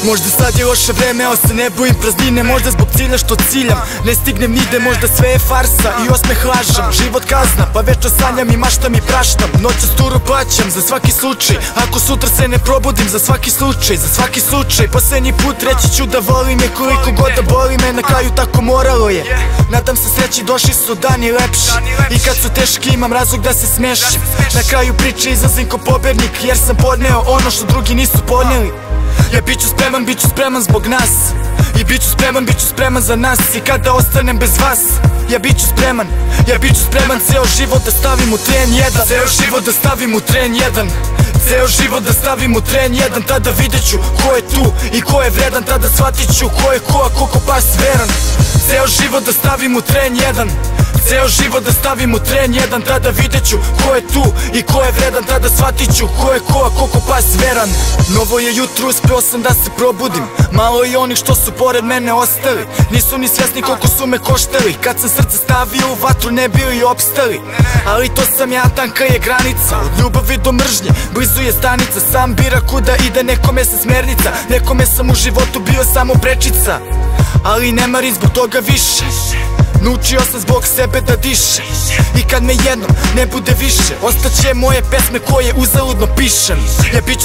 Možda sad je loše vreme, ali se ne bojim praznine. Možda zbog cilja što ciljam ne stignem nigde. Možda sve je farsa i osmeh lažem. Život kazna, pa večno sanjam i maštam i praštam. Noćas turu plaćam za svaki slučaj. Ako sutra se ne probudim, za svaki slučaj, za svaki slučaj. Poslednji put reći ću da volim je, koliko god da boli me. Na kraju tako moralo je. Nadam se sreći, došli su dani lepši. I kad su teški imam razlog da se smešim. Na kraju priče izlazim ko pobednik, jer sam podneo ono što drugi nisu podneli. Ja bit ću spreman zbog nas. I bit ću spreman za nas. I kada ostanem bez vas, ja bit ću spreman ceo život da stavim u tren jedan. Ceo život da stavim u tren jedan. Ceo život da stavim u tren jedan. Tada vidjet ću ko je tu i ko je vredan. Tada shvatit ću ko je ko, a ko pas veran. Ceo život da stavim u tren jedan. Ceo život da stavim u tren jedan. Tada vidjet ću ko je tu i ko je vredan. Tada shvatit ću ko je ko, a ko pas veran. Novo je jutro, uspeo sam da se probudim. Malo je onih što su pored mene ostali. Nisu ni svjesni koliko su me koštali. Kad sam srce stavio u vatru ne bili opstali. Ali to sam ja, tanka je granica. Od ljubavi do mržnje, blizu je stanica. Sam bira kuda ide, nekome sam smernica. Nekome sam u životu bio samo prečica. Ali ne marim zbog toga više. Naučio sam zbog sebe da dišem. I kad me jednom ne bude više, ostaće moje pesme koje uzaludno pišem. Ja bit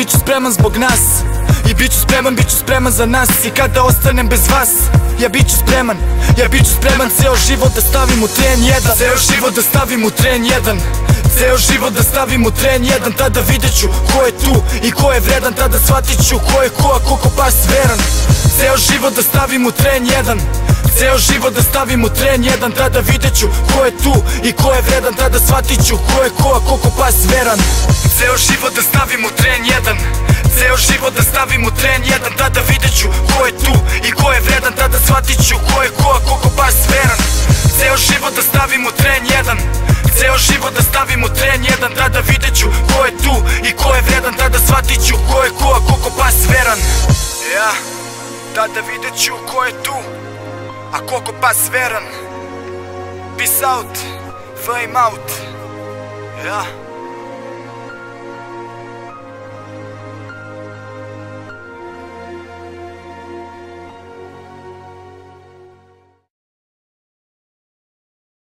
ću spreman zbog nas. I bit ću spreman za nas. I kada ostanem bez vas, ja bit ću spreman ceo život da stavim u tren jedan. Ceo život da stavim u tren jedan. Ceo život da stavim u tren jedan. Tada vidjet ću ko je tu i ko je vredan. Tada shvatit ću ko je ko, a ko pas veran. Ceo život da stavim u tren jedan. Ceo život da stavim u tren jedan. Tada vidjet ću ko je tu i ko je vredan. Tada shvatit ću ko je ko, a ko pas veran. Ceo život da stavim u tren jedan. Ceo život da stavim u tren jedan. Tada vidjet ću ko je tu i ko je vredan. Tada shvatit ću ko je ko, a ko pas veran. Ceo život da stavim u tren jedan. Ceo život da stavim u tren jedan. Tada vidjet ću ko je tu i ko je vredan. Tada shvatit ću ko je ko, a ko pas veran. Ja, tada vidjet ću ko je tu, a koliko pas veran. Peace out, flame out. Ja.